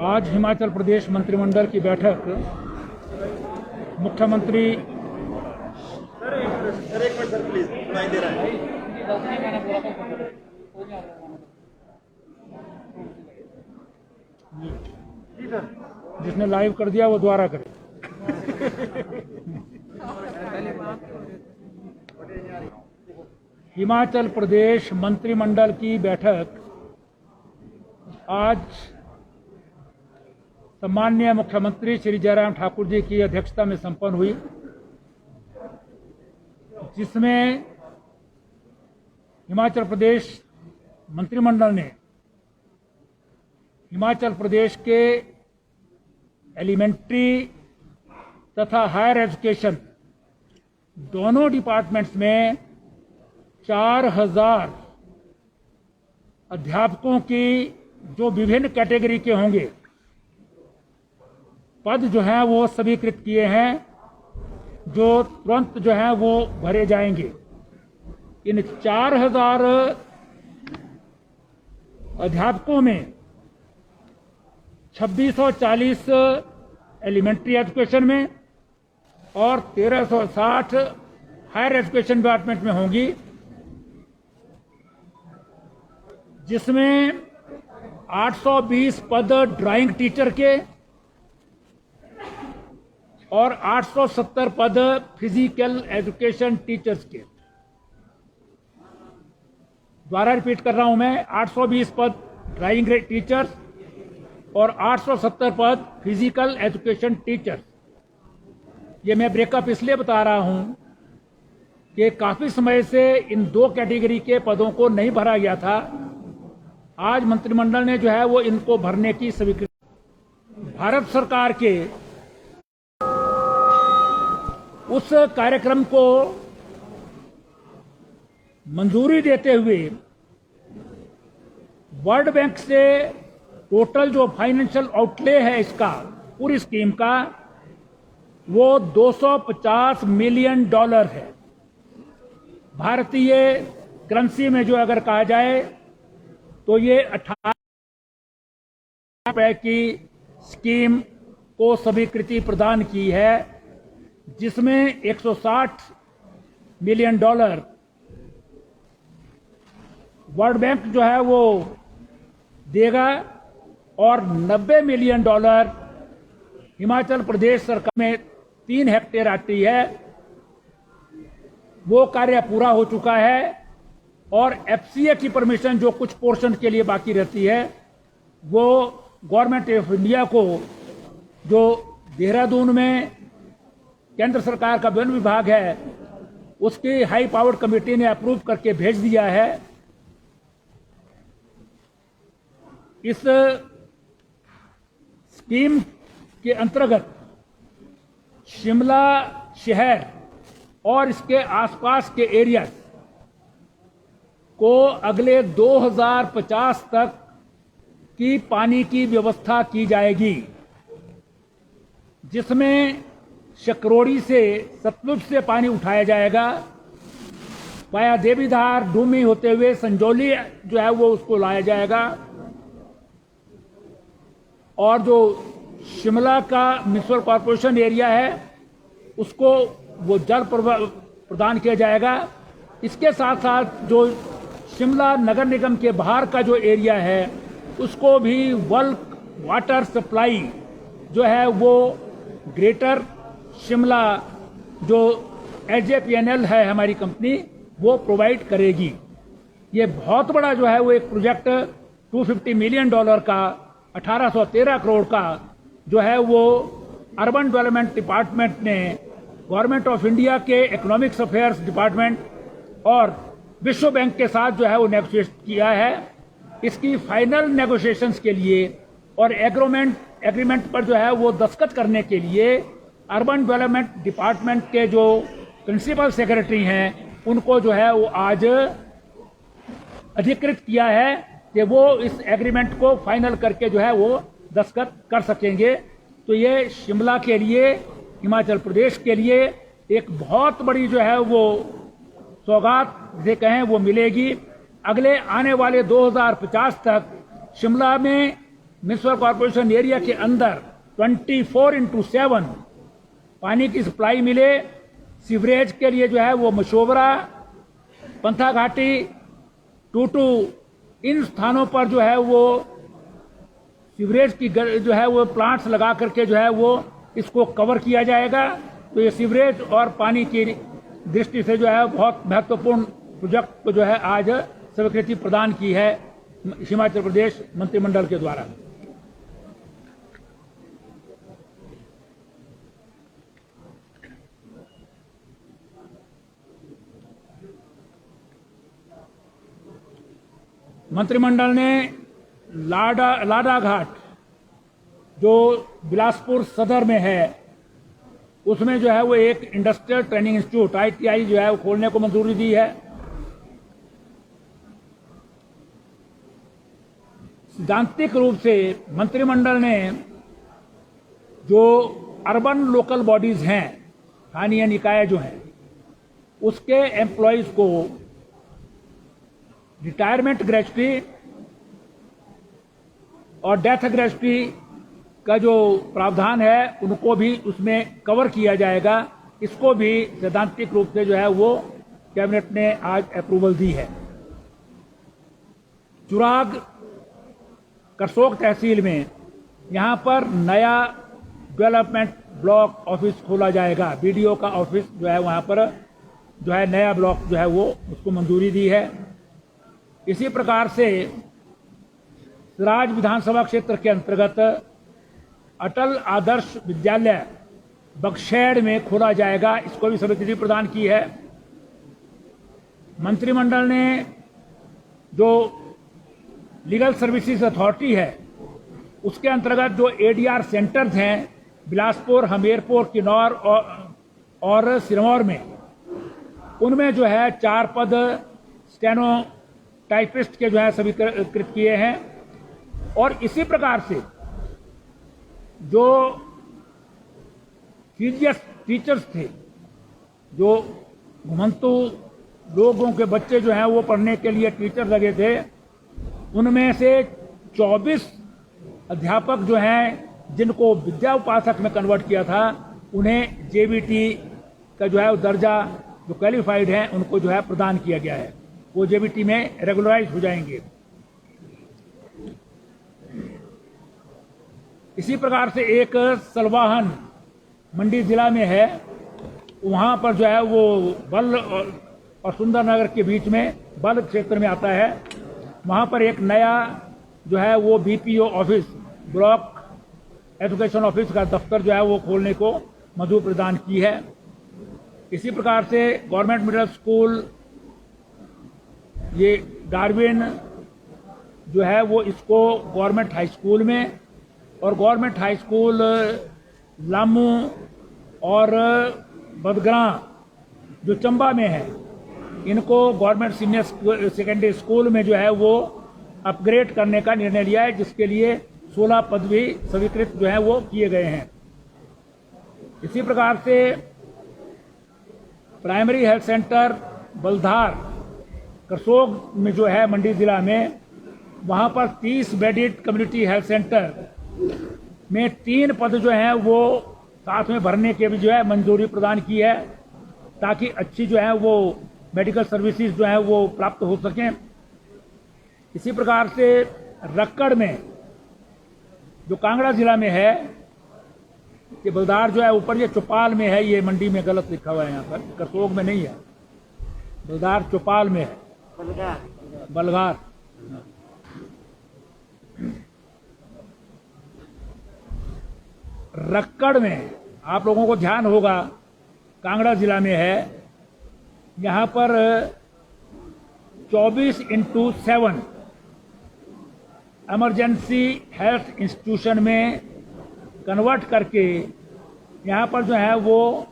आज हिमाचल प्रदेश मंत्रिमंडल की बैठक मुख्यमंत्री जिसने लाइव कर दिया वो दोबारा करे। हिमाचल प्रदेश मंत्रिमंडल की बैठक आज सम्माननीय मुख्यमंत्री श्री जयराम ठाकुर जी की अध्यक्षता में संपन्न हुई, जिसमें हिमाचल प्रदेश मंत्रिमंडल ने हिमाचल प्रदेश के एलिमेंट्री तथा हायर एजुकेशन दोनों डिपार्टमेंट्स में 4000 अध्यापकों की जो विभिन्न कैटेगरी के होंगे पद जो हैं वो स्वीकृत किए हैं, जो तुरंत जो हैं वो भरे जाएंगे। इन 4000 अध्यापकों में 2640 एलिमेंट्री एजुकेशन में और 1360 हायर एजुकेशन डिपार्टमेंट में होंगी, जिसमें 820 पद ड्राइंग टीचर के और 870 पद फिजिकल एजुकेशन टीचर्स के। दोबारा रिपीट कर रहा हूं मैं, 820 पद ड्राइंग टीचर्स और 870 पद फिजिकल एजुकेशन टीचर्स। ये मैं ब्रेकअप इसलिए बता रहा हूं कि काफी समय से इन दो कैटेगरी के पदों को नहीं भरा गया था। आज मंत्रिमंडल ने जो है वो इनको भरने की स्वीकृति, भारत सरकार के उस कार्यक्रम को मंजूरी देते हुए वर्ल्ड बैंक से टोटल जो फाइनेंशियल आउटले है इसका, पूरी स्कीम का, वो $250 मिलियन है। भारतीय करेंसी में जो अगर कहा जाए तो ये 18 रुपए की स्कीम को स्वीकृति प्रदान की है, जिसमें $160 मिलियन वर्ल्ड बैंक जो है वो देगा और $90 मिलियन हिमाचल प्रदेश सरकार में 3 हेक्टेयर आती है। वो कार्य पूरा हो चुका है और एफसीए की परमिशन जो कुछ पोर्शन के लिए बाकी रहती है वो गवर्नमेंट ऑफ इंडिया को, जो देहरादून में केंद्र सरकार का वन विभाग है, उसकी हाई पावर्ड कमेटी ने अप्रूव करके भेज दिया है। इस स्कीम के अंतर्गत शिमला शहर और इसके आसपास के एरिया को अगले 2050 तक की पानी की व्यवस्था की जाएगी, जिसमें शकरोड़ी से, सतलुज से पानी उठाया जाएगा, वाया देवीधार, डूमी होते हुए संजौली जो है वो उसको लाया जाएगा, और जो शिमला का म्युनिसिपल कॉरपोरेशन एरिया है उसको वो जल प्रदान किया जाएगा। इसके साथ साथ जो शिमला नगर निगम के बाहर का जो एरिया है उसको भी बल्क वाटर सप्लाई जो है वो ग्रेटर शिमला जो एचजेपीएनएल है हमारी कंपनी, वो प्रोवाइड करेगी। ये बहुत बड़ा जो है वो एक प्रोजेक्ट $250 मिलियन का, 1813 करोड़ का जो है वो अर्बन डेवलपमेंट डिपार्टमेंट ने गवर्नमेंट ऑफ इंडिया के इकोनॉमिक्स अफेयर्स डिपार्टमेंट और विश्व बैंक के साथ जो है वो नेगोशिएट किया है। इसकी फाइनल नेगोशिएशंस के लिए और एग्रीमेंट पर जो है वो दस्तखत करने के लिए अर्बन डेवलपमेंट डिपार्टमेंट के जो प्रिंसिपल सेक्रेटरी हैं उनको जो है वो आज अधिकृत किया है कि वो इस एग्रीमेंट को फाइनल करके जो है वो दस्तखत कर सकेंगे। तो ये शिमला के लिए, हिमाचल प्रदेश के लिए एक बहुत बड़ी जो है वो सौगात से कहें वो मिलेगी। अगले आने वाले 2050 तक शिमला में म्युनिसिपल कॉरपोरेशन एरिया के अंदर 24/7 पानी की सप्लाई मिले। सीवरेज के लिए जो है वो मशोबरा, पंथा घाटी, टूटू, इन स्थानों पर जो है वो सीवरेज की जो है वो प्लांट्स लगा करके जो है वो इसको कवर किया जाएगा। तो ये सीवरेज और पानी की दृष्टि से जो है बहुत महत्वपूर्ण प्रोजेक्ट को जो है आज स्वीकृति प्रदान की है हिमाचल प्रदेश मंत्रिमंडल के द्वारा। मंत्रिमंडल ने लाडा घाट जो बिलासपुर सदर में है उसमें जो है वो एक इंडस्ट्रियल ट्रेनिंग इंस्टीट्यूट ITI जो है वो खोलने को मंजूरी दी है। सैद्धांतिक रूप से मंत्रिमंडल ने जो अर्बन लोकल बॉडीज हैं, स्थानीय निकाय जो हैं, उसके एम्प्लॉयज को रिटायरमेंट ग्रेच्युटी और डेथ ग्रेच्युटी का जो प्रावधान है उनको भी उसमें कवर किया जाएगा। इसको भी सैद्धांतिक रूप से जो है वो कैबिनेट ने आज अप्रूवल दी है। चुराग करसोग तहसील में यहाँ पर नया डेवलपमेंट ब्लॉक ऑफिस खोला जाएगा। BDO का ऑफिस जो है वहाँ पर जो है नया ब्लॉक जो है वो उसको मंजूरी दी है। इसी प्रकार से सिराज विधानसभा क्षेत्र के अंतर्गत अटल आदर्श विद्यालय बगशेड़ में खोला जाएगा। इसको भी स्वीकृति प्रदान की है। मंत्रिमंडल ने जो लीगल सर्विसेज अथॉरिटी है उसके अंतर्गत जो ADR सेंटर्स हैं बिलासपुर, हमीरपुर, किन्नौर और सिरमौर में, उनमें जो है 4 पद स्टेनो टाइपिस्ट के जो है स्वीकृत किए हैं। और इसी प्रकार से जो सीरियस टीचर्स थे, जो घुमंतु लोगों के बच्चे जो हैं वो पढ़ने के लिए टीचर लगे थे, उनमें से 24 अध्यापक जो हैं जिनको विद्या उपासक में कन्वर्ट किया था, उन्हें JBT का जो है वो दर्जा, जो क्वालिफाइड हैं उनको जो है प्रदान किया गया है। वो JBT में रेगुलराइज हो जाएंगे। इसी प्रकार से एक सलवाहन मंडी जिला में है, वहाँ पर जो है वो बल और सुंदरनगर के बीच में बल क्षेत्र में आता है। वहाँ पर एक नया जो है वो BPO office, block education office का दफ्तर जो है वो खोलने को मंजूरी प्रदान की है। इसी प्रकार से गवर्नमेंट मिडिल स्कूल ये डार्विन जो है वो इसको गवर्नमेंट हाई स्कूल में, और गवर्नमेंट हाई स्कूल लामू और बदग्रां जो चंबा में है, इनको गवर्नमेंट सीनियर सेकेंडरी स्कूल में जो है वो अपग्रेड करने का निर्णय लिया है, जिसके लिए 16 पद भी स्वीकृत जो है वो किए गए हैं। इसी प्रकार से प्राइमरी हेल्थ सेंटर बलधार करसोग में जो है मंडी जिला में, वहाँ पर 30 बेडेड कम्युनिटी हेल्थ सेंटर में 3 पद जो हैं वो साथ में भरने के भी जो है मंजूरी प्रदान की है, ताकि अच्छी जो है वो मेडिकल सर्विसेज जो है वो प्राप्त हो सकें। इसी प्रकार से रक्कड़ में जो कांगड़ा जिला में है, कि बलदार जो है ऊपर ये चौपाल में है, ये मंडी में गलत लिखा हुआ है, यहाँ पर करसोग में नहीं है, बलदार चौपाल में है, बलगार। रक्कड़ में आप लोगों को ध्यान होगा कांगड़ा जिला में है, यहाँ पर 24/7 इमरजेंसी हेल्थ इंस्टीट्यूशन में कन्वर्ट करके यहाँ पर जो है वो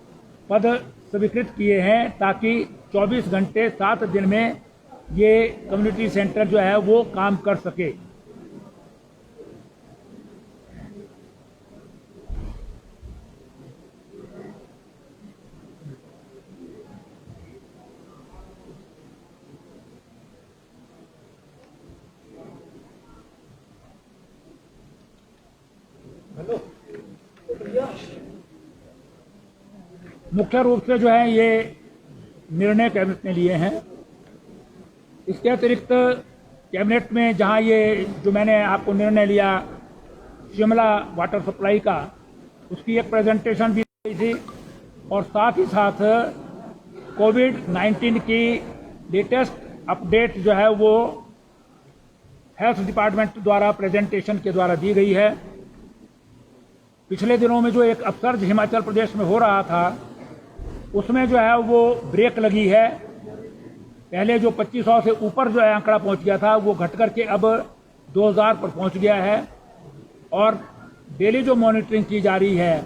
पद स्वीकृत किए हैं, ताकि 24 घंटे 7 दिन में ये कम्युनिटी सेंटर जो है वो काम कर सके। मुख्य रूप से जो है ये निर्णय कैबिनेट ने लिए हैं। इसके अतिरिक्त कैबिनेट में जहां ये जो मैंने आपको निर्णय लिया शिमला वाटर सप्लाई का, उसकी एक प्रेजेंटेशन भी की थी और साथ ही साथ कोविड-19 की लेटेस्ट अपडेट जो है वो हेल्थ डिपार्टमेंट द्वारा प्रेजेंटेशन के द्वारा दी गई है। पिछले दिनों में जो एक अपसर्ज हिमाचल प्रदेश में हो रहा था उसमें जो है वो ब्रेक लगी है। पहले जो 2500 से ऊपर जो है आंकड़ा पहुंच गया था वो घट करके अब 2000 पर पहुंच गया है और डेली जो मॉनिटरिंग की जा रही है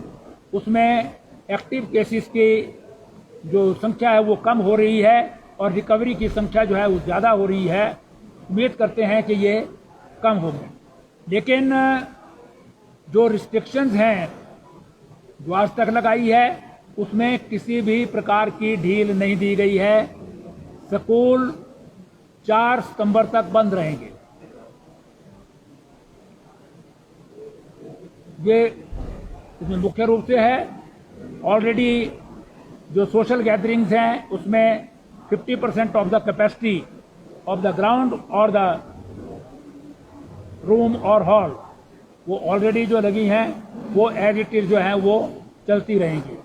उसमें एक्टिव केसेस की जो संख्या है वो कम हो रही है और रिकवरी की संख्या जो है वो ज़्यादा हो रही है। उम्मीद करते हैं कि ये कम होगी, लेकिन जो रिस्ट्रिक्शंस हैं जो आज तक लगाई है उसमें किसी भी प्रकार की ढील नहीं दी गई है। स्कूल 4 सितंबर तक बंद रहेंगे। ये इसमें मुख्य रूप से है। ऑलरेडी जो सोशल गैदरिंग्स हैं उसमें 50% of the capacity of the ground और द रूम और हॉल वो ऑलरेडी जो लगी हैं वो एज इट इज जो है वो चलती रहेंगी।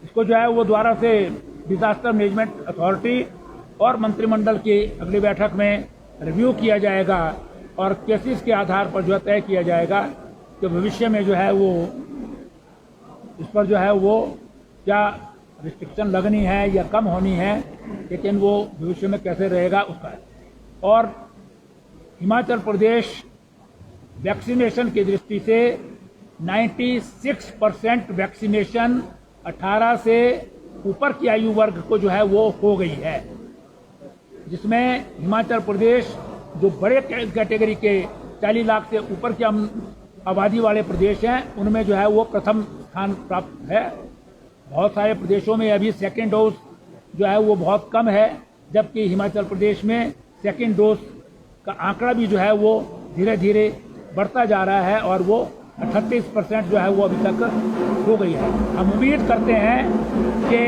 इसको जो है वो द्वारा से डिजास्टर मैनेजमेंट अथॉरिटी और मंत्रिमंडल की अगली बैठक में रिव्यू किया जाएगा और केसेस के आधार पर जो है तय किया जाएगा कि भविष्य में जो है वो इस पर जो है वो क्या रिस्ट्रिक्शन लगनी है या कम होनी है, लेकिन वो भविष्य में कैसे रहेगा उसका है। और हिमाचल प्रदेश वैक्सीनेशन की दृष्टि से 96% वैक्सीनेशन 18 से ऊपर की आयु वर्ग को जो है वो हो गई है, जिसमें हिमाचल प्रदेश जो बड़े कैटेगरी के 40 लाख से ऊपर की आबादी वाले प्रदेश हैं उनमें जो है वो प्रथम स्थान प्राप्त है। बहुत सारे प्रदेशों में अभी सेकेंड डोज जो है वो बहुत कम है, जबकि हिमाचल प्रदेश में सेकेंड डोज का आंकड़ा भी जो है वो धीरे धीरे बढ़ता जा रहा है और वो 38% जो है वो अभी तक हो गई है। हम उम्मीद करते हैं कि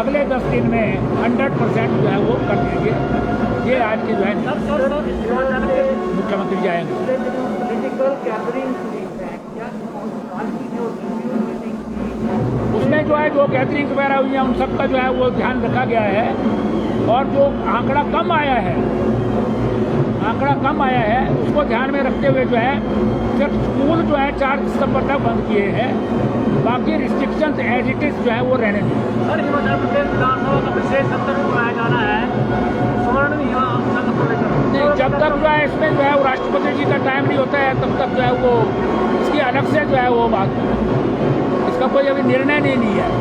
अगले 10 दिन में 100% जो है वो कर देंगे। ये आज के जो है मुख्यमंत्री जाएंगे। उसमें जो है जो गैदरिंग वगैरह हुई है उन सबका जो है वो ध्यान रखा गया है और जो आंकड़ा कम आया है उसको ध्यान में रखते हुए जो है सिर्फ स्कूल जो है 4 सितंबर तक बंद किए हैं, बाकी रिस्ट्रिक्शंस एज इट इज जो है वो रहने दें। सर, हिमाचल प्रदेश विधानसभा का विशेष सत्र बुलाया जाना है नहीं, जब तक जो है इसमें जो है वो राष्ट्रपति जी का टाइम नहीं होता है तब तक जो है वो इसकी अलग से जो है वो बात, इसका कोई अभी निर्णय नहीं लिया है।